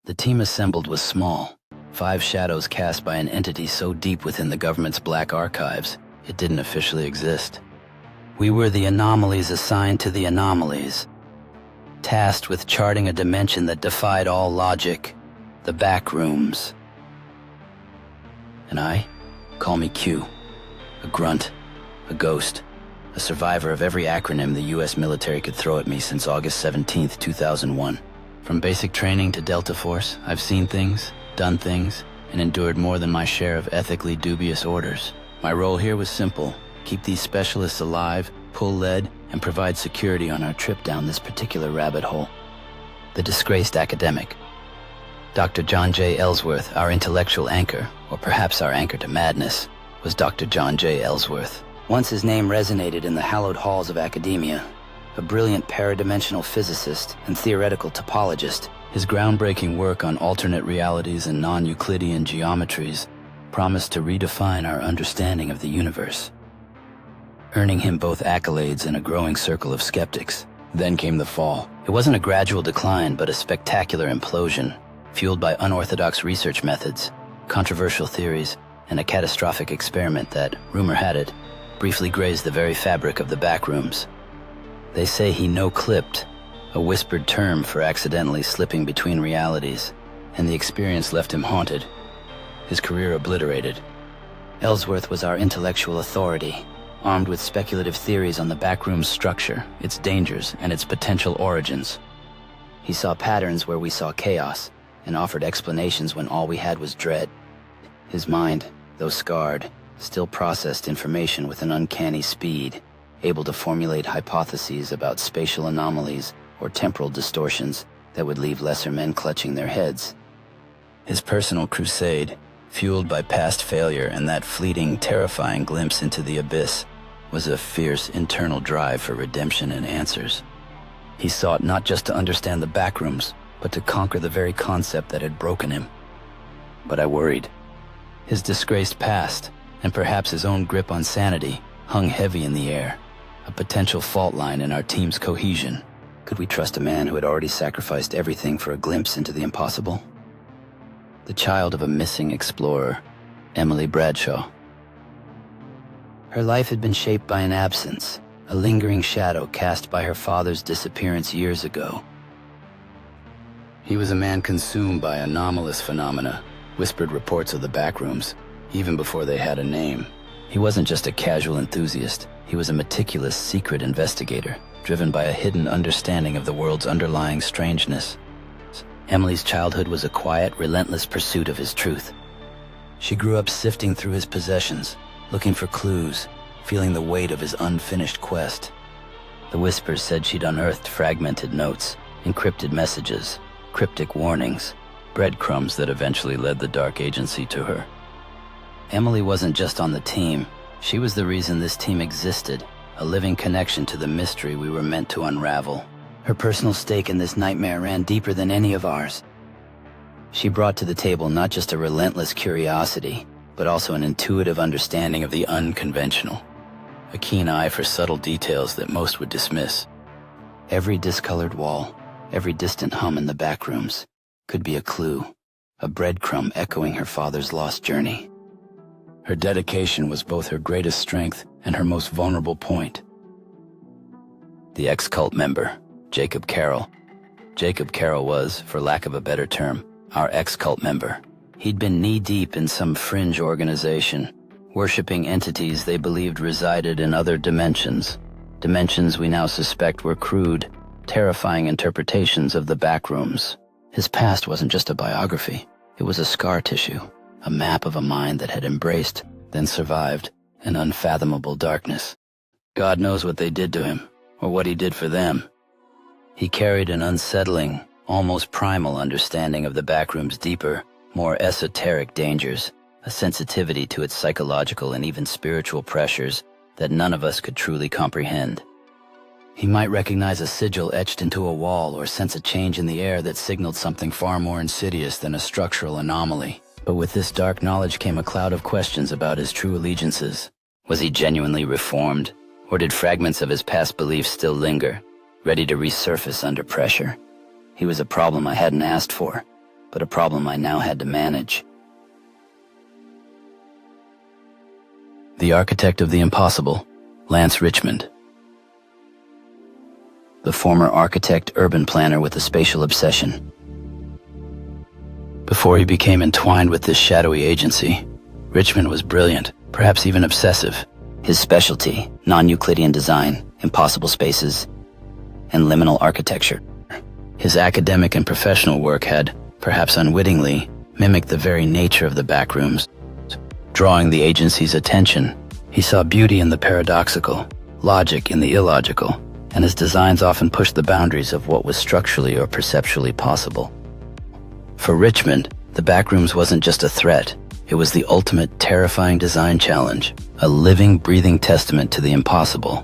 The team assembled was small, 5 shadows cast by an entity so deep within the government's black archives, it didn't officially exist. We were the anomalies assigned to the anomalies, tasked with charting a dimension that defied all logic, the Backrooms. And I? Call me Q. A grunt, a ghost, a survivor of every acronym the US military could throw at me since August 17th, 2001. From basic training to Delta Force, I've seen things, done things, and endured more than my share of ethically dubious orders. My role here was simple: keep these specialists alive, pull lead, and provide security on our trip down this particular rabbit hole. The disgraced academic. Dr. John J. Ellsworth, our intellectual anchor, or perhaps our anchor to madness, was Dr. John J. Ellsworth. Once his name resonated in the hallowed halls of academia, a brilliant paradimensional physicist and theoretical topologist, his groundbreaking work on alternate realities and non-Euclidean geometries promised to redefine our understanding of the universe, earning him both accolades and a growing circle of skeptics. Then came the fall. It wasn't a gradual decline, but a spectacular implosion, fueled by unorthodox research methods, controversial theories, and a catastrophic experiment that, rumor had it, briefly grazed the very fabric of the Backrooms. They say he no-clipped, a whispered term for accidentally slipping between realities, and the experience left him haunted, his career obliterated. Ellsworth was our intellectual authority, armed with speculative theories on the Backrooms structure, its dangers, and its potential origins. He saw patterns where we saw chaos, and offered explanations when all we had was dread. His mind, though scarred, still processed information with an uncanny speed, able to formulate hypotheses about spatial anomalies or temporal distortions that would leave lesser men clutching their heads. His personal crusade, fueled by past failure and that fleeting, terrifying glimpse into the abyss, was a fierce internal drive for redemption and answers. He sought not just to understand the Backrooms, but to conquer the very concept that had broken him. But I worried. His disgraced past, and perhaps his own grip on sanity, hung heavy in the air, a potential fault line in our team's cohesion. Could we trust a man who had already sacrificed everything for a glimpse into the impossible? The child of a missing explorer, Emily Bradshaw. Her life had been shaped by an absence, a lingering shadow cast by her father's disappearance years ago. He was a man consumed by anomalous phenomena, whispered reports of the Backrooms, even before they had a name. He wasn't just a casual enthusiast, he was a meticulous, secret investigator, driven by a hidden understanding of the world's underlying strangeness. Emily's childhood was a quiet, relentless pursuit of his truth. She grew up sifting through his possessions, looking for clues, feeling the weight of his unfinished quest. The whispers said she'd unearthed fragmented notes, encrypted messages, cryptic warnings, breadcrumbs that eventually led the dark agency to her. Emily wasn't just on the team, she was the reason this team existed, a living connection to the mystery we were meant to unravel. Her personal stake in this nightmare ran deeper than any of ours. She brought to the table not just a relentless curiosity, but also an intuitive understanding of the unconventional, a keen eye for subtle details that most would dismiss. Every discolored wall, every distant hum in the Backrooms could be a clue, a breadcrumb echoing her father's lost journey. Her dedication was both her greatest strength and her most vulnerable point. The ex-cult member, Jacob Carroll. Jacob Carroll was, for lack of a better term, our ex-cult member. He'd been knee-deep in some fringe organization, worshipping entities they believed resided in other dimensions. Dimensions we now suspect were crude, terrifying interpretations of the Backrooms. His past wasn't just a biography, it was a scar tissue, a map of a mind that had embraced, then survived, an unfathomable darkness. God knows what they did to him, or what he did for them. He carried an unsettling, almost primal understanding of the Backrooms' deeper, more esoteric dangers, a sensitivity to its psychological and even spiritual pressures that none of us could truly comprehend. He might recognize a sigil etched into a wall or sense a change in the air that signaled something far more insidious than a structural anomaly. But with this dark knowledge came a cloud of questions about his true allegiances. Was he genuinely reformed, or did fragments of his past beliefs still linger, ready to resurface under pressure? He was a problem I hadn't asked for, but a problem I now had to manage. The architect of the impossible, Lance Richmond. The former architect urban planner with a spatial obsession. Before he became entwined with this shadowy agency, Richmond was brilliant, perhaps even obsessive. His specialty, non-Euclidean design, impossible spaces, and liminal architecture. His academic and professional work had, perhaps unwittingly, mimicked the very nature of the Backrooms. Drawing the agency's attention, he saw beauty in the paradoxical, logic in the illogical, and his designs often pushed the boundaries of what was structurally or perceptually possible. For Richmond, the Backrooms wasn't just a threat, it was the ultimate terrifying design challenge, a living, breathing testament to the impossible.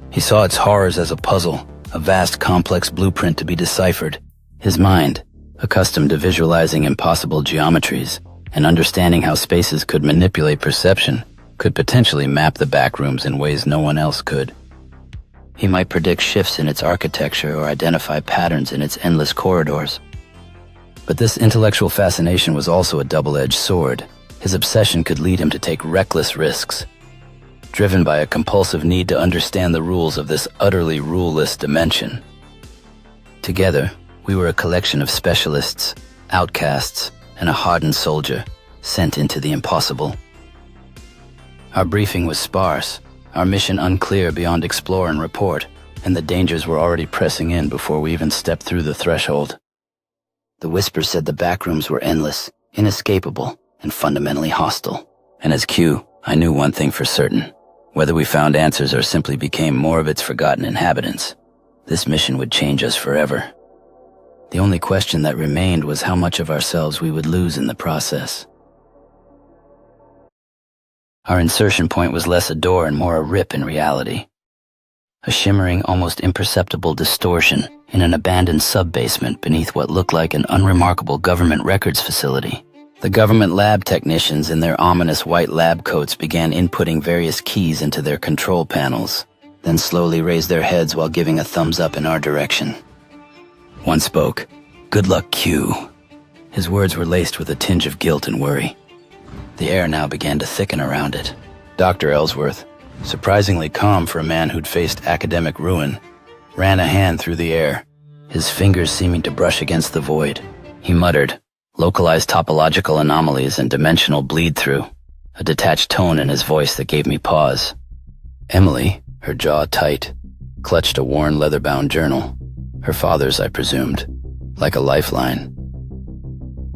He saw its horrors as a puzzle, a vast, complex blueprint to be deciphered. His mind, accustomed to visualizing impossible geometries and understanding how spaces could manipulate perception, could potentially map the Backrooms in ways no one else could. He might predict shifts in its architecture or identify patterns in its endless corridors. But this intellectual fascination was also a double-edged sword. His obsession could lead him to take reckless risks, driven by a compulsive need to understand the rules of this utterly ruleless dimension. Together, we were a collection of specialists, outcasts, and a hardened soldier sent into the impossible. Our briefing was sparse, our mission unclear beyond explore and report, and the dangers were already pressing in before we even stepped through the threshold. The whispers said the Backrooms were endless, inescapable, and fundamentally hostile. And as Q, I knew one thing for certain. Whether we found answers or simply became more of its forgotten inhabitants, this mission would change us forever. The only question that remained was how much of ourselves we would lose in the process. Our insertion point was less a door and more a rip in reality. A shimmering, almost imperceptible distortion in an abandoned sub-basement beneath what looked like an unremarkable government records facility. The government lab technicians in their ominous white lab coats began inputting various keys into their control panels, then slowly raised their heads while giving a thumbs up in our direction. One spoke, "Good luck, Q." His words were laced with a tinge of guilt and worry. The air now began to thicken around it. Dr. Ellsworth, surprisingly calm for a man who'd faced academic ruin, ran a hand through the air, his fingers seeming to brush against the void. He muttered, localized topological anomalies and dimensional bleed-through, a detached tone in his voice that gave me pause. Emily, her jaw tight, clutched a worn leather-bound journal, her father's, I presumed, like a lifeline.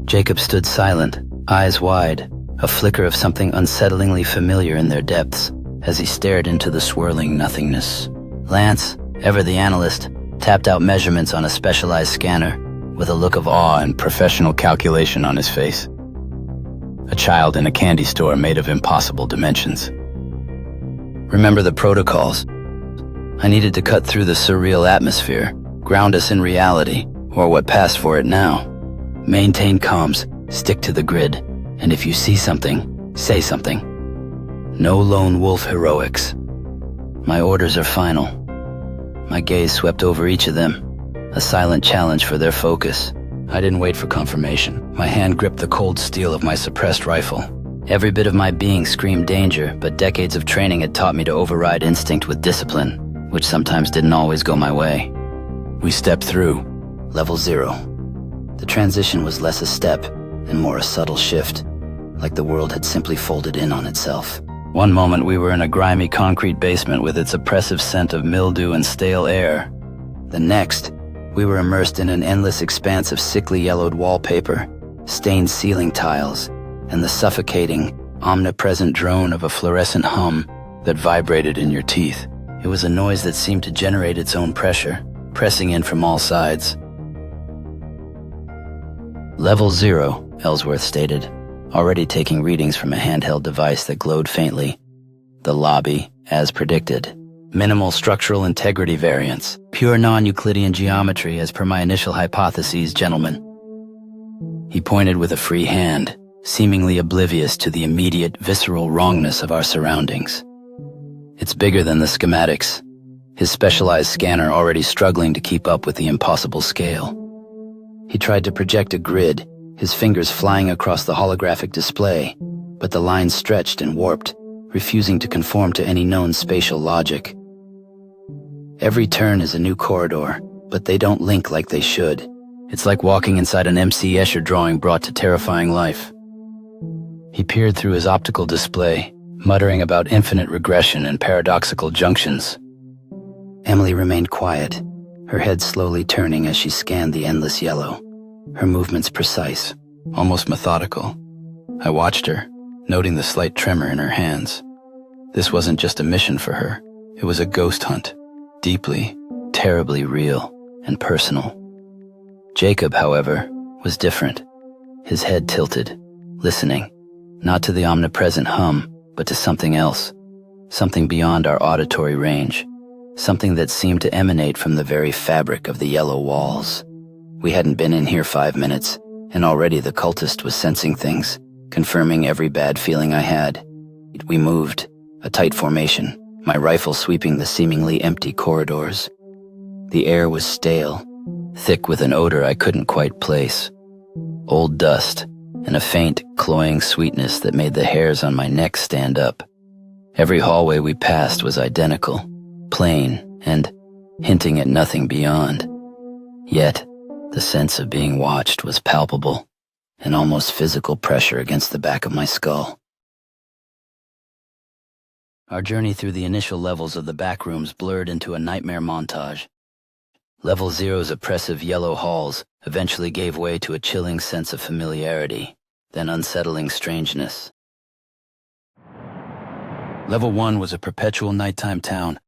Jacob stood silent, eyes wide, a flicker of something unsettlingly familiar in their depths, as he stared into the swirling nothingness. Lance, ever the analyst, tapped out measurements on a specialized scanner, with a look of awe and professional calculation on his face. A child in a candy store made of impossible dimensions. Remember the protocols. I needed to cut through the surreal atmosphere, ground us in reality, or what passed for it now. Maintain comms, stick to the grid, and if you see something, say something. No lone wolf heroics. My orders are final. My gaze swept over each of them, a silent challenge for their focus. I didn't wait for confirmation. My hand gripped the cold steel of my suppressed rifle. Every bit of my being screamed danger, but decades of training had taught me to override instinct with discipline, which sometimes didn't always go my way. We stepped through. Level 0. The transition was less a step and more a subtle shift, like the world had simply folded in on itself. One moment we were in a grimy concrete basement with its oppressive scent of mildew and stale air. The next, we were immersed in an endless expanse of sickly yellowed wallpaper, stained ceiling tiles, and the suffocating, omnipresent drone of a fluorescent hum that vibrated in your teeth. It was a noise that seemed to generate its own pressure, pressing in from all sides. Level 0, Ellsworth stated, already taking readings from a handheld device that glowed faintly. The lobby, as predicted. Minimal structural integrity variance. Pure non-Euclidean geometry as per my initial hypotheses, gentlemen. He pointed with a free hand, seemingly oblivious to the immediate, visceral wrongness of our surroundings. It's bigger than the schematics, his specialized scanner already struggling to keep up with the impossible scale. He tried to project a grid, his fingers flying across the holographic display, but the lines stretched and warped, refusing to conform to any known spatial logic. Every turn is a new corridor, but they don't link like they should. It's like walking inside an M.C. Escher drawing brought to terrifying life. He peered through his optical display, muttering about infinite regression and paradoxical junctions. Emily remained quiet, her head slowly turning as she scanned the endless yellow, her movements precise, almost methodical. I watched her, noting the slight tremor in her hands. This wasn't just a mission for her, it was a ghost hunt, deeply, terribly real and personal. Jacob, however, was different. His head tilted, listening, not to the omnipresent hum, but to something else, something beyond our auditory range, something that seemed to emanate from the very fabric of the yellow walls. We hadn't been in here 5 minutes, and already the cultist was sensing things, confirming every bad feeling I had. We moved, a tight formation, my rifle sweeping the seemingly empty corridors. The air was stale, thick with an odor I couldn't quite place. Old dust, and a faint, cloying sweetness that made the hairs on my neck stand up. Every hallway we passed was identical, plain, and hinting at nothing beyond. Yet, the sense of being watched was palpable, an almost physical pressure against the back of my skull. Our journey through the initial levels of the Backrooms blurred into a nightmare montage. Level 0's oppressive yellow halls eventually gave way to a chilling sense of familiarity, then unsettling strangeness. Level 1 was a perpetual nighttime town.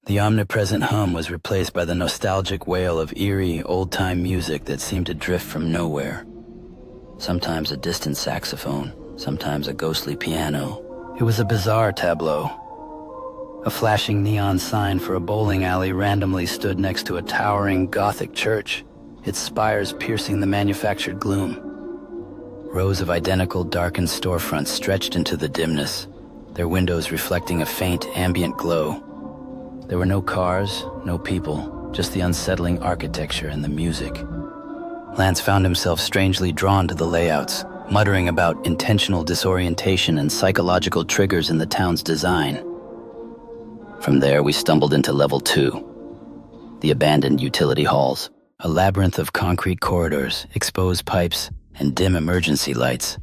The omnipresent hum was replaced by the nostalgic wail of eerie, old-time music that seemed to drift from nowhere. Sometimes a distant saxophone, sometimes a ghostly piano. It was a bizarre tableau. A flashing neon sign for a bowling alley randomly stood next to a towering Gothic church, its spires piercing the manufactured gloom. Rows of identical darkened storefronts stretched into the dimness, their windows reflecting a faint ambient glow. There were no cars, no people, just the unsettling architecture and the music. Lance found himself strangely drawn to the layouts, muttering about intentional disorientation and psychological triggers in the town's design. From there, we stumbled into Level 2, the abandoned utility halls, a labyrinth of concrete corridors, exposed pipes, and dim emergency lights.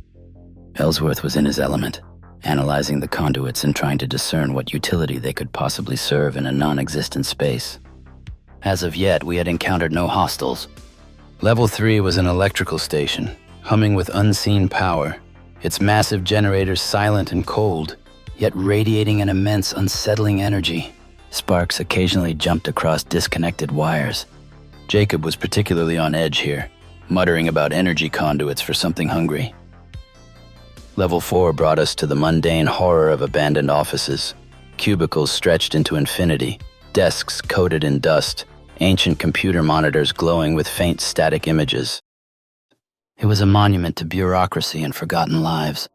Ellsworth was in his element, analyzing the conduits and trying to discern what utility they could possibly serve in a non-existent space. As of yet, we had encountered no hostiles. Level 3 was an electrical station, humming with unseen power, its massive generators silent and cold, yet radiating an immense, unsettling energy. Sparks occasionally jumped across disconnected wires. Jacob was particularly on edge here, muttering about energy conduits for something hungry. Level 4 brought us to the mundane horror of abandoned offices. Cubicles stretched into infinity, desks coated in dust, ancient computer monitors glowing with faint static images. It was a monument to bureaucracy and forgotten lives.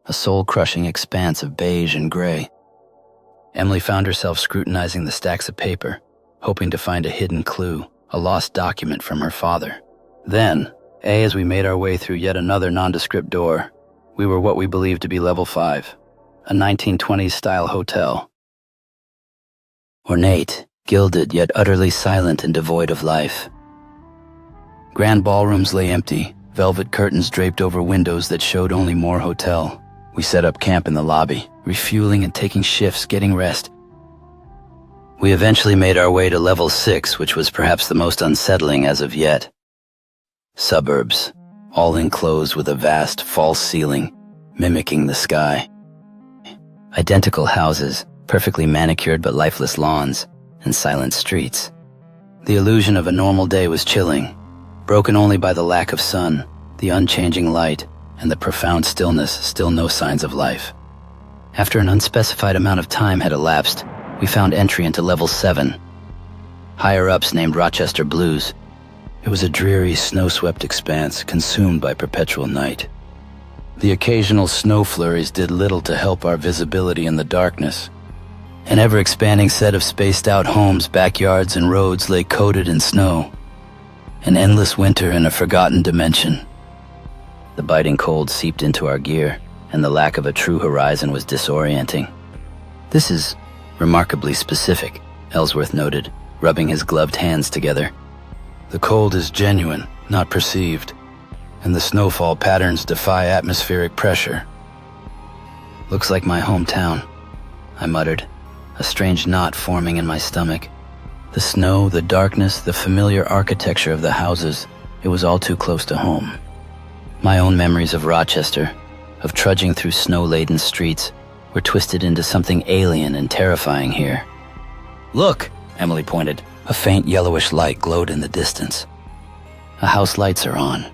A soul-crushing expanse of beige and gray. Emily found herself scrutinizing the stacks of paper, hoping to find a hidden clue, a lost document from her father. Then, as we made our way through yet another nondescript door, we were what we believed to be Level 5, a 1920s-style hotel. Ornate, gilded, yet utterly silent and devoid of life. Grand ballrooms lay empty, velvet curtains draped over windows that showed only more hotel. We set up camp in the lobby, refueling and taking shifts, getting rest. We eventually made our way to Level 6, which was perhaps the most unsettling as of yet. Suburbs, all enclosed with a vast, false ceiling, mimicking the sky. Identical houses, perfectly manicured but lifeless lawns, and silent streets. The illusion of a normal day was chilling, broken only by the lack of sun, the unchanging light, and the profound stillness, still no signs of life. After an unspecified amount of time had elapsed, we found entry into Level 7. Higher-ups named Rochester Blues. It was a dreary, snow-swept expanse consumed by perpetual night. The occasional snow flurries did little to help our visibility in the darkness. An ever-expanding set of spaced-out homes, backyards, and roads lay coated in snow. An endless winter in a forgotten dimension. The biting cold seeped into our gear, and the lack of a true horizon was disorienting. "This is remarkably specific," Ellsworth noted, rubbing his gloved hands together. "The cold is genuine, not perceived, and the snowfall patterns defy atmospheric pressure." "Looks like my hometown," I muttered, a strange knot forming in my stomach. The snow, the darkness, the familiar architecture of the houses, it was all too close to home. My own memories of Rochester, of trudging through snow-laden streets, were twisted into something alien and terrifying here. "Look," Emily pointed. A faint yellowish light glowed in the distance. The house lights are on.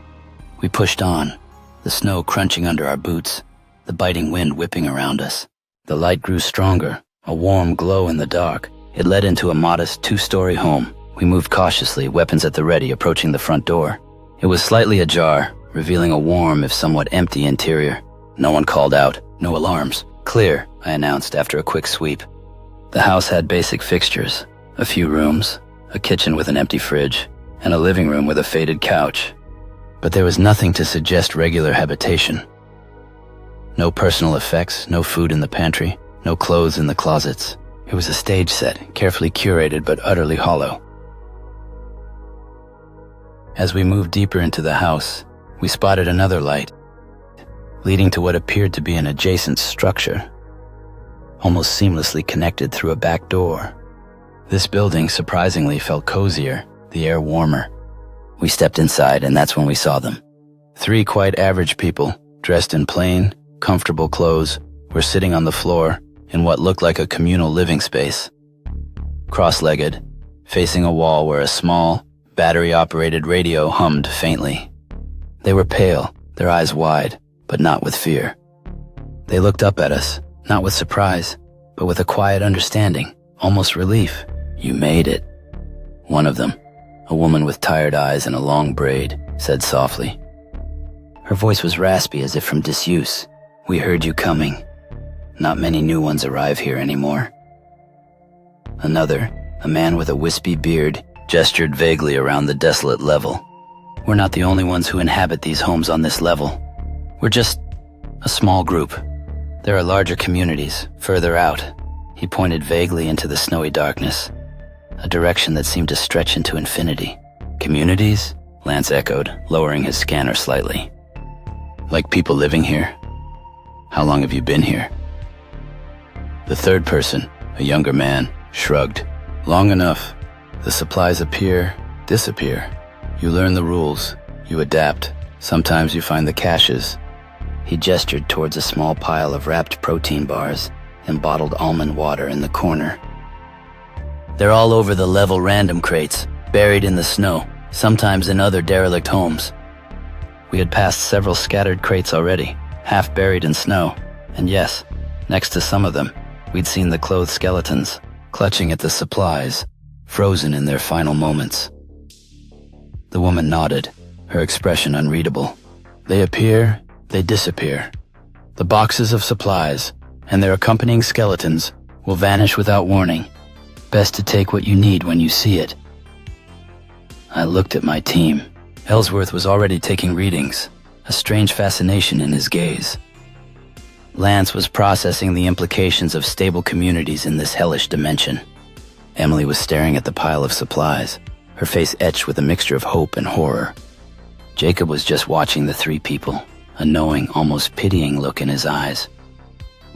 We pushed on, the snow crunching under our boots, the biting wind whipping around us. The light grew stronger, a warm glow in the dark. It led into a modest two-story home. We moved cautiously, weapons at the ready, approaching the front door. It was slightly ajar, revealing a warm, if somewhat empty interior. No one called out, no alarms. "Clear," I announced after a quick sweep. The house had basic fixtures, a few rooms, a kitchen with an empty fridge, and a living room with a faded couch. But there was nothing to suggest regular habitation. No personal effects, no food in the pantry, no clothes in the closets. It was a stage set, carefully curated but utterly hollow. As we moved deeper into the house, we spotted another light, leading to what appeared to be an adjacent structure, almost seamlessly connected through a back door. This building surprisingly felt cozier, the air warmer. We stepped inside, and that's when we saw them. 3 quite average people, dressed in plain, comfortable clothes, were sitting on the floor in what looked like a communal living space. Cross-legged, facing a wall where a small, battery-operated radio hummed faintly. They were pale, their eyes wide, but not with fear. They looked up at us, not with surprise, but with a quiet understanding, almost relief. "You made it." One of them, a woman with tired eyes and a long braid, said softly. Her voice was raspy as if from disuse. "We heard you coming. Not many new ones arrive here anymore." Another, a man with a wispy beard, gestured vaguely around the desolate level. "We're not the only ones who inhabit these homes on this level. We're just a small group. There are larger communities, further out." He pointed vaguely into the snowy darkness, a direction that seemed to stretch into infinity. "Communities?" Lance echoed, lowering his scanner slightly. "Like people living here? How long have you been here?" The third person, a younger man, shrugged. "Long enough. The supplies appear, disappear. You learn the rules, you adapt. Sometimes you find the caches." He gestured towards a small pile of wrapped protein bars and bottled almond water in the corner. "They're all over the level random crates, buried in the snow, sometimes in other derelict homes." We had passed several scattered crates already, half buried in snow, and yes, next to some of them, we'd seen the clothed skeletons, clutching at the supplies, frozen in their final moments. The woman nodded, her expression unreadable. "They appear, they disappear. The boxes of supplies, and their accompanying skeletons, will vanish without warning. Best to take what you need when you see it." I looked at my team. Ellsworth was already taking readings, a strange fascination in his gaze. Lance was processing the implications of stable communities in this hellish dimension. Emily was staring at the pile of supplies, her face etched with a mixture of hope and horror. Jacob was just watching the 3 people, a knowing, almost pitying look in his eyes.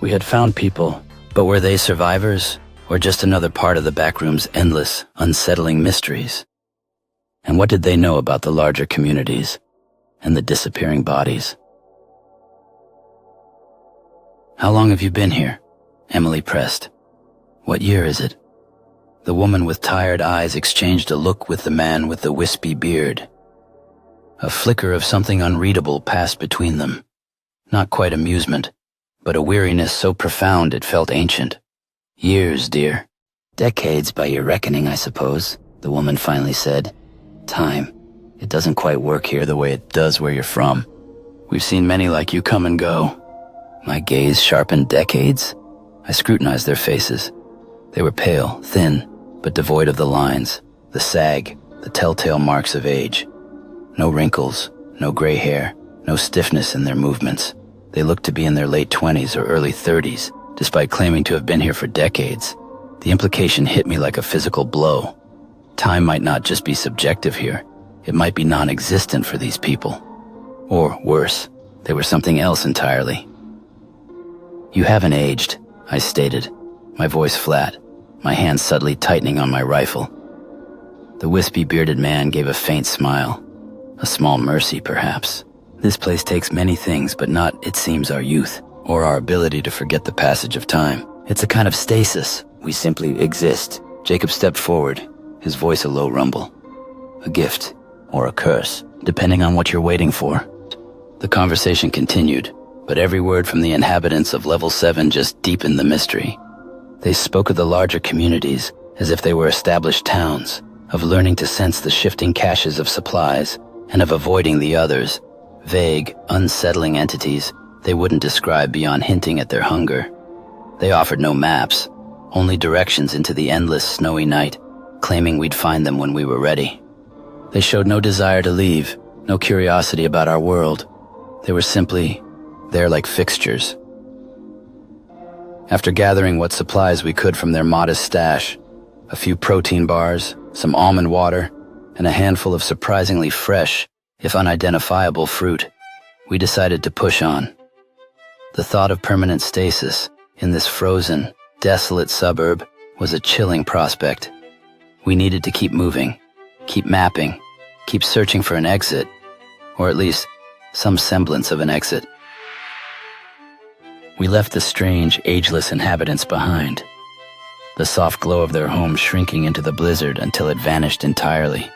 We had found people, but were they survivors, or just another part of the Backrooms' endless, unsettling mysteries? And what did they know about the larger communities and the disappearing bodies? "How long have you been here?" Emily pressed. "What year is it?" The woman with tired eyes exchanged a look with the man with the wispy beard. A flicker of something unreadable passed between them. Not quite amusement, but a weariness so profound it felt ancient. "Years, dear." "Decades by your reckoning, I suppose," the woman finally said. "Time. It doesn't quite work here the way it does where you're from. We've seen many like you come and go." My gaze sharpened. "Decades?" I scrutinized their faces. They were pale, thin, but devoid of the lines, the sag, the telltale marks of age. No wrinkles, no gray hair, no stiffness in their movements. They looked to be in their late 20s or early 30s, despite claiming to have been here for decades. The implication hit me like a physical blow. Time might not just be subjective here. It might be non-existent for these people. Or worse, they were something else entirely. "You haven't aged," I stated, my voice flat, my hand subtly tightening on my rifle. The wispy bearded man gave a faint smile. A small mercy, perhaps. This place takes many things, but not, it seems, our youth, or our ability to forget the passage of time. It's a kind of stasis. We simply exist. Jacob stepped forward, his voice a low rumble. A gift, or a curse, depending on what you're waiting for. The conversation continued, but every word from the inhabitants of Level 7 just deepened the mystery. They spoke of the larger communities, as if they were established towns, of learning to sense the shifting caches of supplies, and of avoiding the others, vague, unsettling entities they wouldn't describe beyond hinting at their hunger. They offered no maps, only directions into the endless snowy night, claiming we'd find them when we were ready. They showed no desire to leave, no curiosity about our world. They were simply there like fixtures. After gathering what supplies we could from their modest stash, a few protein bars, some almond water, and a handful of surprisingly fresh, if unidentifiable fruit, we decided to push on. The thought of permanent stasis in this frozen, desolate suburb was a chilling prospect. We needed to keep moving, keep mapping, keep searching for an exit, or at least some semblance of an exit. We left the strange, ageless inhabitants behind, the soft glow of their home shrinking into the blizzard until it vanished entirely.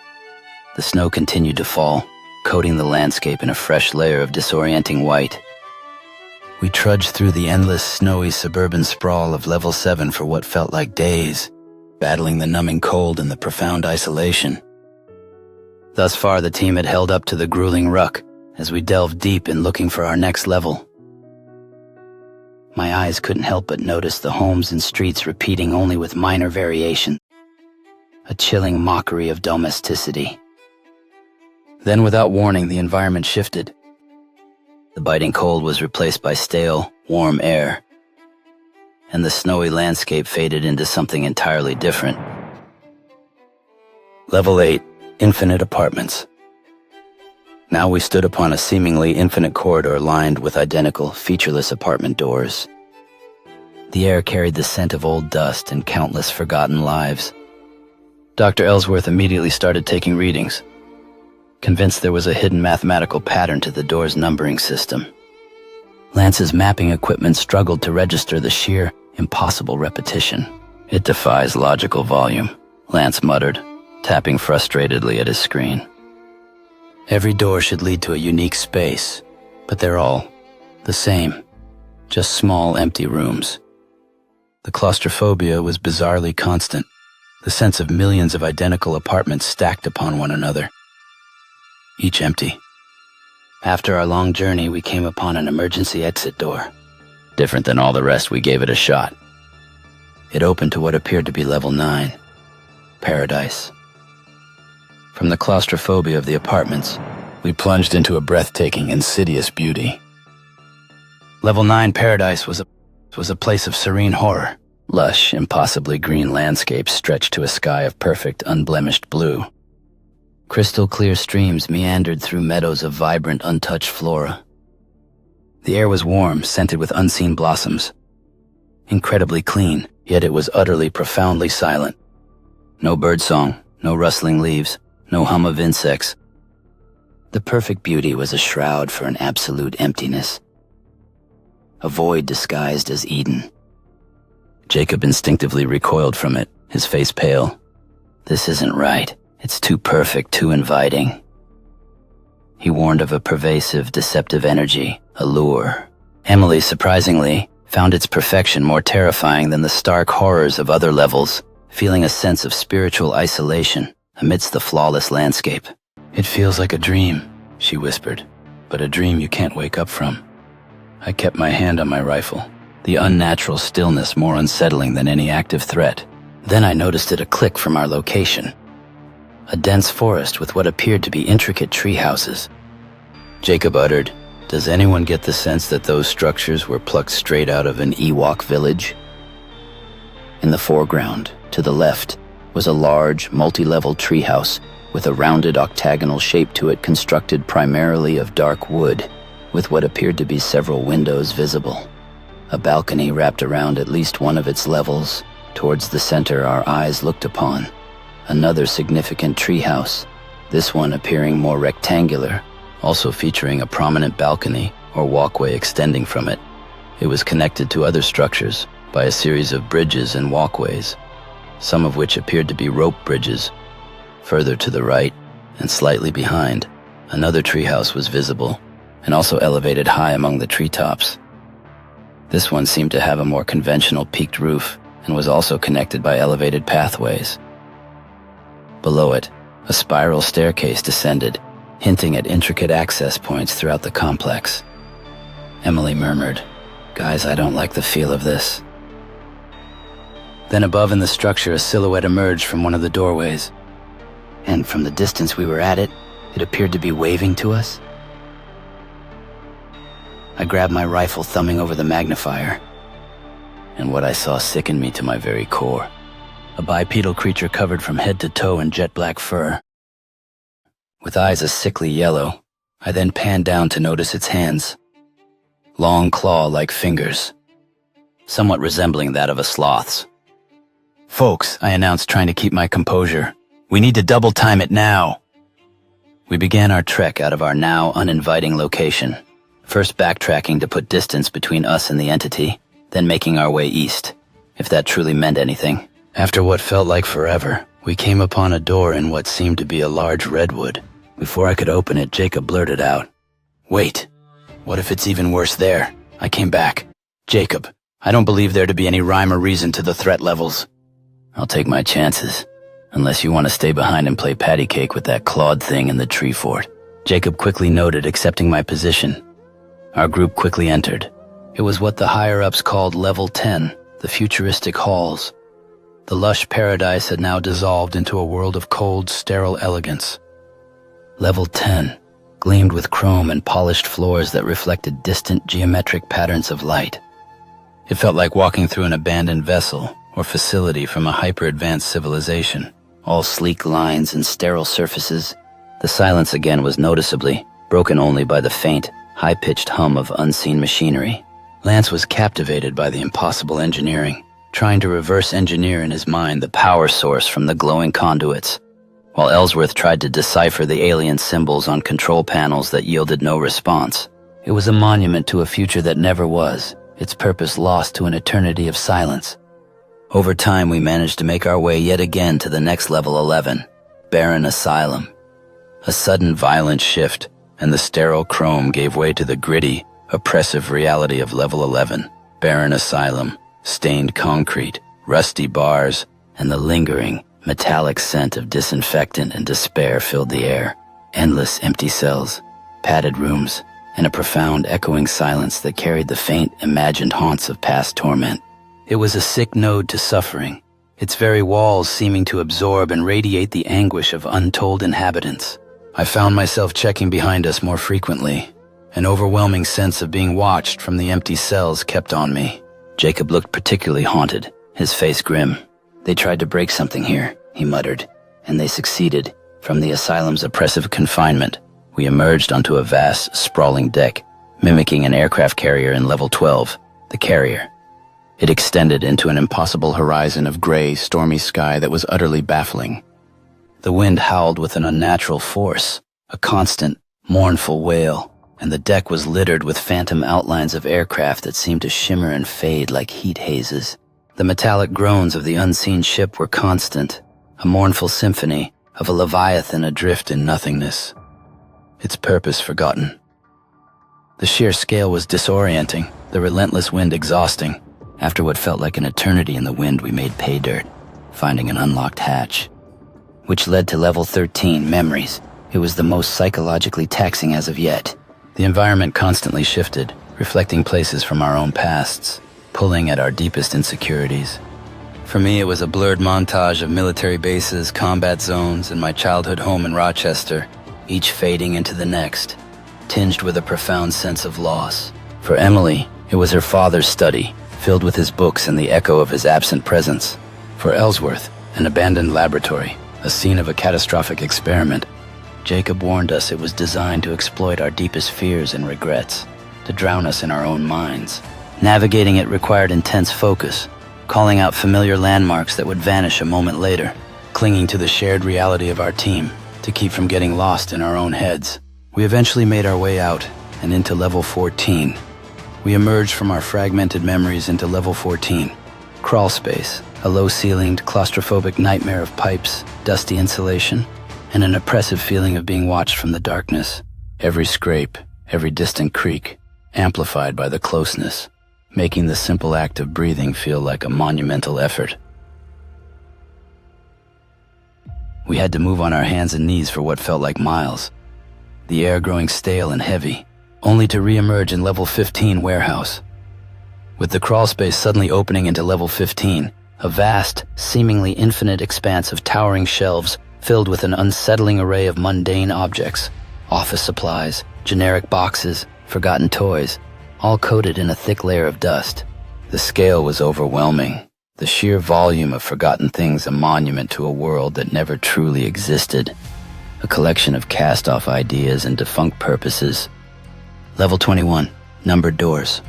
The snow continued to fall, coating the landscape in a fresh layer of disorienting white. We trudged through the endless, snowy suburban sprawl of Level 7 for what felt like days, battling the numbing cold and the profound isolation. Thus far, the team had held up to the grueling ruck as we delved deep in looking for our next level. My eyes couldn't help but notice the homes and streets repeating only with minor variation, a chilling mockery of domesticity. Then, without warning, the environment shifted. The biting cold was replaced by stale, warm air, and the snowy landscape faded into something entirely different. Level 8, Infinite Apartments. Now we stood upon a seemingly infinite corridor lined with identical, featureless apartment doors. The air carried the scent of old dust and countless forgotten lives. Dr. Ellsworth immediately started taking readings, convinced there was a hidden mathematical pattern to the door's numbering system. Lance's mapping equipment struggled to register the sheer, impossible repetition. "It defies logical volume," Lance muttered, tapping frustratedly at his screen. Every door should lead to a unique space, but they're all the same, just small, empty rooms. The claustrophobia was bizarrely constant, the sense of millions of identical apartments stacked upon one another, each empty. After our long journey, we came upon an emergency exit door. Different than all the rest, we gave it a shot. It opened to what appeared to be Level 9, Paradise. From the claustrophobia of the apartments, we plunged into a breathtaking, insidious beauty. Level 9 Paradise was a place of serene horror. Lush, impossibly green landscapes stretched to a sky of perfect, unblemished blue. Crystal clear streams meandered through meadows of vibrant, untouched flora. The air was warm, scented with unseen blossoms. Incredibly clean, yet it was utterly, profoundly silent. No birdsong, no rustling leaves, no hum of insects. The perfect beauty was a shroud for an absolute emptiness. A void disguised as Eden. Jacob instinctively recoiled from it, his face pale. "This isn't right. It's too perfect, too inviting." He warned of a pervasive, deceptive energy, a lure. Emily, surprisingly, found its perfection more terrifying than the stark horrors of other levels, feeling a sense of spiritual isolation amidst the flawless landscape. "It feels like a dream," she whispered, "but a dream you can't wake up from." I kept my hand on my rifle, the unnatural stillness more unsettling than any active threat. Then I noticed it a click from our location. a dense forest with what appeared to be intricate tree houses. Jacob uttered, "Does anyone get the sense that those structures were plucked straight out of an Ewok village?" In the foreground, to the left, was a large, multi-level treehouse with a rounded octagonal shape to it constructed primarily of dark wood, with what appeared to be several windows visible. A balcony wrapped around at least one of its levels. Towards the center our eyes looked upon another significant treehouse, this one appearing more rectangular, also featuring a prominent balcony or walkway extending from it. It was connected to other structures by a series of bridges and walkways, some of which appeared to be rope bridges. Further to the right, and slightly behind, another treehouse was visible, and also elevated high among the treetops. This one seemed to have a more conventional peaked roof, and was also connected by elevated pathways. Below it, a spiral staircase descended, hinting at intricate access points throughout the complex. Emily murmured, "Guys, I don't like the feel of this." Then above in the structure, a silhouette emerged from one of the doorways. And from the distance we were at it, it appeared to be waving to us. I grabbed my rifle, thumbing over the magnifier, and what I saw sickened me to my very core. A bipedal creature covered from head to toe in jet black fur. With eyes a sickly yellow, I then panned down to notice its hands. Long claw-like fingers, somewhat resembling that of a sloth's. "Folks," I announced, trying to keep my composure, "we need to double time it now." We began our trek out of our now uninviting location, first backtracking to put distance between us and the entity, then making our way east, if that truly meant anything. After what felt like forever, we came upon a door in what seemed to be a large redwood. Before I could open it, Jacob blurted out, "Wait, what if it's even worse there?" I came back. "Jacob, I don't believe there to be any rhyme or reason to the threat levels." "I'll take my chances, unless you want to stay behind and play patty cake with that clawed thing in the tree fort." Jacob quickly noted, accepting my position. Our group quickly entered. It was what the higher-ups called Level 10, the futuristic halls. The lush paradise had now dissolved into a world of cold, sterile elegance. Level 10 gleamed with chrome and polished floors that reflected distant geometric patterns of light. It felt like walking through an abandoned vessel or facility from a hyper-advanced civilization, all sleek lines and sterile surfaces. The silence again was noticeably broken only by the faint, high-pitched hum of unseen machinery. Lance was captivated by the impossible engineering, trying to reverse engineer in his mind the power source from the glowing conduits, while Ellsworth tried to decipher the alien symbols on control panels that yielded no response. It was a monument to a future that never was, its purpose lost to an eternity of silence. Over time, we managed to make our way yet again to the next level 11, Barren Asylum. A sudden violent shift, and the sterile chrome gave way to the gritty, oppressive reality of level 11, Barren Asylum. Stained concrete, rusty bars, and the lingering, metallic scent of disinfectant and despair filled the air. Endless empty cells, padded rooms, and a profound echoing silence that carried the faint, imagined haunts of past torment. It was a sick node to suffering, its very walls seeming to absorb and radiate the anguish of untold inhabitants. I found myself checking behind us more frequently. An overwhelming sense of being watched from the empty cells kept on me. Jacob looked particularly haunted, his face grim. "They tried to break something here," he muttered, "and they succeeded. From the asylum's oppressive confinement, we emerged onto a vast, sprawling deck, mimicking an aircraft carrier in level 12, the carrier. It extended into an impossible horizon of gray, stormy sky that was utterly baffling. The wind howled with an unnatural force, a constant, mournful wail, and the deck was littered with phantom outlines of aircraft that seemed to shimmer and fade like heat hazes. The metallic groans of the unseen ship were constant, a mournful symphony of a leviathan adrift in nothingness, its purpose forgotten. The sheer scale was disorienting, the relentless wind exhausting. After what felt like an eternity in the wind, we made pay dirt, finding an unlocked hatch, which led to level 13, Memories. It was the most psychologically taxing as of yet. The environment constantly shifted, reflecting places from our own pasts, pulling at our deepest insecurities. For me, it was a blurred montage of military bases, combat zones, and my childhood home in Rochester, each fading into the next, tinged with a profound sense of loss. For Emily, it was her father's study, filled with his books and the echo of his absent presence. For Ellsworth, an abandoned laboratory, a scene of a catastrophic experiment. Jacob warned us it was designed to exploit our deepest fears and regrets, to drown us in our own minds. Navigating it required intense focus, calling out familiar landmarks that would vanish a moment later, clinging to the shared reality of our team to keep from getting lost in our own heads. We eventually made our way out and into level 14. We emerged from our fragmented memories into level 14. Crawl space, a low-ceilinged, claustrophobic nightmare of pipes, dusty insulation, and an oppressive feeling of being watched from the darkness. Every scrape, every distant creak, amplified by the closeness, making the simple act of breathing feel like a monumental effort. We had to move on our hands and knees for what felt like miles, the air growing stale and heavy, only to re-emerge in level 15 warehouse. With the crawl space suddenly opening into level 15, a vast, seemingly infinite expanse of towering shelves filled with an unsettling array of mundane objects, office supplies, generic boxes, forgotten toys, all coated in a thick layer of dust. The scale was overwhelming, the sheer volume of forgotten things a monument to a world that never truly existed, a collection of cast-off ideas and defunct purposes. Level 21, numbered doors.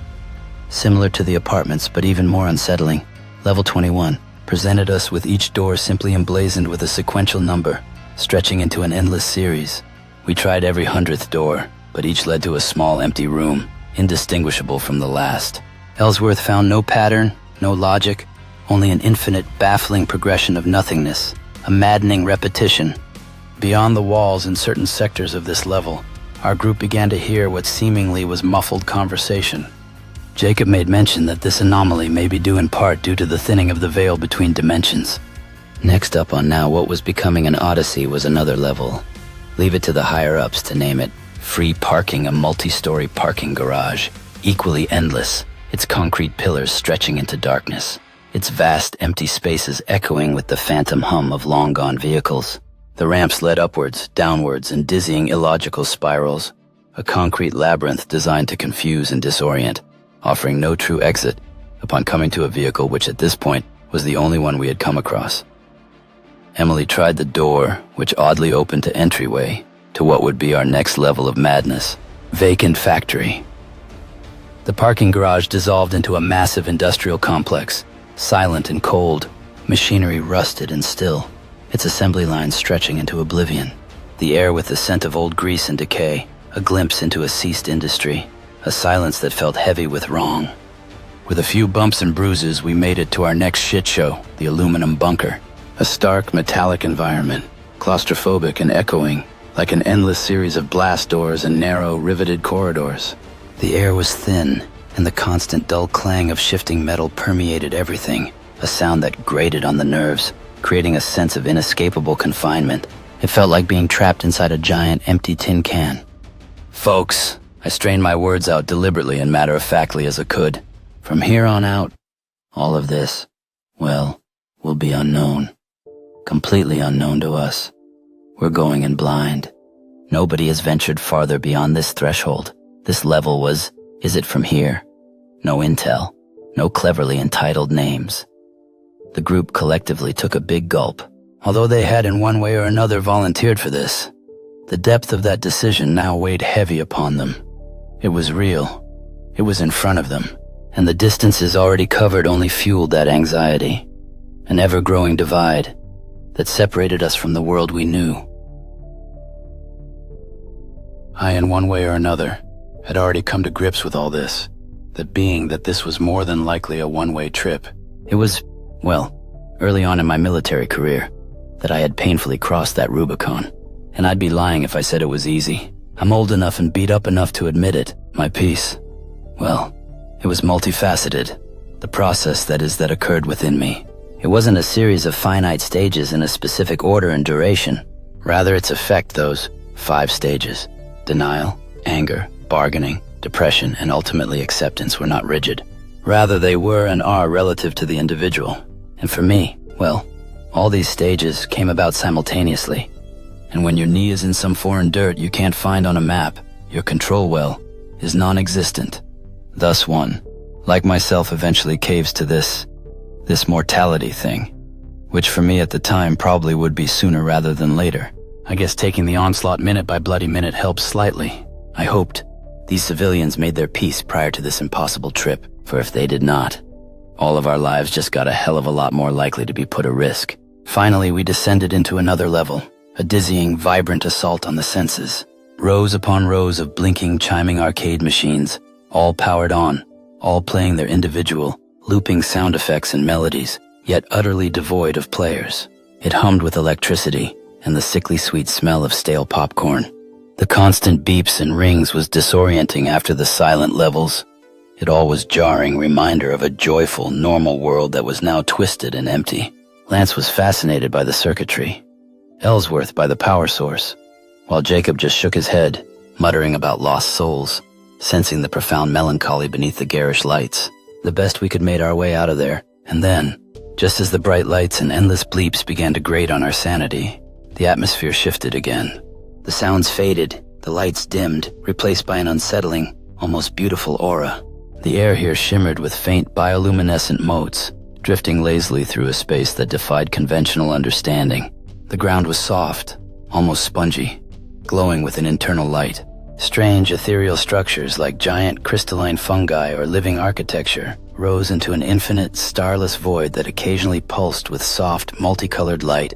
Similar to the apartments, but even more unsettling, Level 21 presented us with each door simply emblazoned with a sequential number, stretching into an endless series. We tried every 100th door, but each led to a small empty room, indistinguishable from the last. Ellsworth found no pattern, no logic, only an infinite, baffling progression of nothingness, a maddening repetition. Beyond the walls in certain sectors of this level, our group began to hear what seemingly was muffled conversation. Jacob made mention that this anomaly may be due in part due to the thinning of the veil between dimensions. Next up on now what was becoming an odyssey was another level. Leave it to the higher-ups to name it. Free parking, a multi-story parking garage, equally endless, its concrete pillars stretching into darkness, its vast empty spaces echoing with the phantom hum of long-gone vehicles. The ramps led upwards, downwards, in dizzying illogical spirals, a concrete labyrinth designed to confuse and disorient, offering no true exit upon coming to a vehicle which at this point was the only one we had come across. Emily tried the door, which oddly opened to entryway to what would be our next level of madness. Vacant factory. The parking garage dissolved into a massive industrial complex, silent and cold, machinery rusted and still, its assembly lines stretching into oblivion. The air with the scent of old grease and decay, a glimpse into a ceased industry, a silence that felt heavy with wrong. With a few bumps and bruises, we made it to our next shit show, the aluminum bunker. A stark, metallic environment, claustrophobic and echoing, like an endless series of blast doors and narrow, riveted corridors. The air was thin, and the constant dull clang of shifting metal permeated everything, a sound that grated on the nerves, creating a sense of inescapable confinement. It felt like being trapped inside a giant, empty tin can. Folks, I strained my words out deliberately and matter-of-factly as I could. From here on out, all of this, well, will be unknown. Completely unknown to us. We're going in blind. Nobody has ventured farther beyond this threshold. This level was, is it from here? No intel, no cleverly entitled names. The group collectively took a big gulp. Although they had in one way or another volunteered for this, the depth of that decision now weighed heavy upon them. It was real. It was in front of them, and the distances already covered only fueled that anxiety, an ever-growing divide that separated us from the world we knew. I, in one way or another, had already come to grips with all this, that this was more than likely a one-way trip. It was, well, early on in my military career, that I had painfully crossed that Rubicon, and I'd be lying if I said it was easy. I'm old enough and beat up enough to admit it. My peace, well, it was multifaceted. The process, that occurred within me. It wasn't a series of finite stages in a specific order and duration. Rather, its effect, those 5 stages. Denial, anger, bargaining, depression, and ultimately acceptance were not rigid. Rather, they were and are relative to the individual. And for me, well, all these stages came about simultaneously. And when your knee is in some foreign dirt you can't find on a map, your control well is non-existent. Thus one, like myself, eventually caves to this mortality thing, which for me at the time probably would be sooner rather than later. I guess taking the onslaught minute by bloody minute helped slightly. I hoped these civilians made their peace prior to this impossible trip, for if they did not, all of our lives just got a hell of a lot more likely to be put at risk. Finally, we descended into another level, a dizzying, vibrant assault on the senses. Rows upon rows of blinking, chiming arcade machines, all powered on, all playing their individual, looping sound effects and melodies, yet utterly devoid of players. It hummed with electricity and the sickly sweet smell of stale popcorn. The constant beeps and rings was disorienting after the silent levels. It all was jarring reminder of a joyful, normal world that was now twisted and empty. Lance was fascinated by the circuitry, Ellsworth by the power source, while Jacob just shook his head, muttering about lost souls, sensing the profound melancholy beneath the garish lights. The best we could made our way out of there, and then, just as the bright lights and endless bleeps began to grate on our sanity, the atmosphere shifted again. The sounds faded, the lights dimmed, replaced by an unsettling, almost beautiful aura. The air here shimmered with faint bioluminescent motes, drifting lazily through a space that defied conventional understanding. The ground was soft, almost spongy, glowing with an internal light. Strange ethereal structures like giant crystalline fungi or living architecture rose into an infinite, starless void that occasionally pulsed with soft, multicolored light.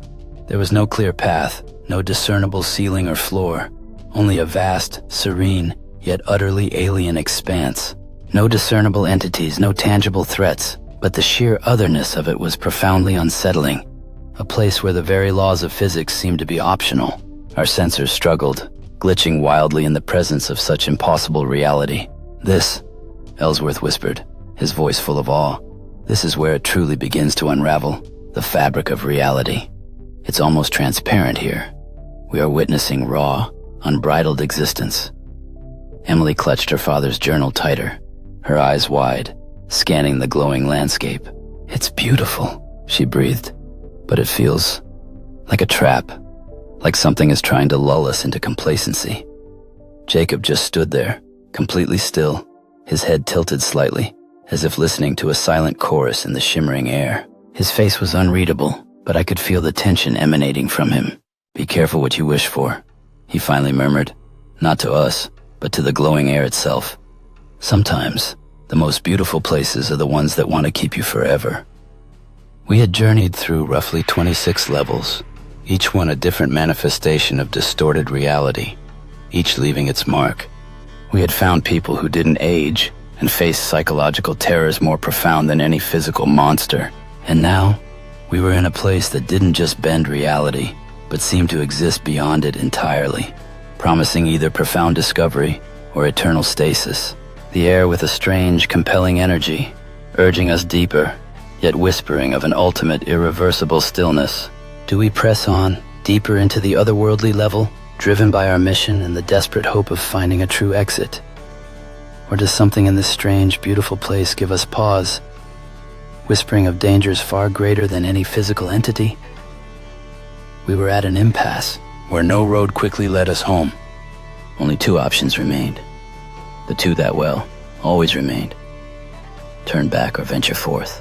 There was no clear path, no discernible ceiling or floor, only a vast, serene, yet utterly alien expanse. No discernible entities, no tangible threats, but the sheer otherness of it was profoundly unsettling. A place where the very laws of physics seemed to be optional. Our sensors struggled, glitching wildly in the presence of such impossible reality. This, Ellsworth whispered, his voice full of awe, this is where it truly begins to unravel, the fabric of reality. It's almost transparent here. We are witnessing raw, unbridled existence. Emily clutched her father's journal tighter, her eyes wide, scanning the glowing landscape. It's beautiful, she breathed, but it feels like a trap, like something is trying to lull us into complacency. Jacob just stood there, completely still, his head tilted slightly, as if listening to a silent chorus in the shimmering air. His face was unreadable, but I could feel the tension emanating from him. Be careful what you wish for, he finally murmured, not to us, but to the glowing air itself. Sometimes, the most beautiful places are the ones that want to keep you forever. We had journeyed through roughly 26 levels, each one a different manifestation of distorted reality, each leaving its mark. We had found people who didn't age and faced psychological terrors more profound than any physical monster. And now, we were in a place that didn't just bend reality, but seemed to exist beyond it entirely, promising either profound discovery or eternal stasis. The air with a strange, compelling energy, urging us deeper, yet whispering of an ultimate, irreversible stillness. Do we press on, deeper into the otherworldly level, driven by our mission and the desperate hope of finding a true exit? Or does something in this strange, beautiful place give us pause, whispering of dangers far greater than any physical entity? We were at an impasse, where no road quickly led us home. Only two options remained. The two that, well, always remained. Turn back or venture forth.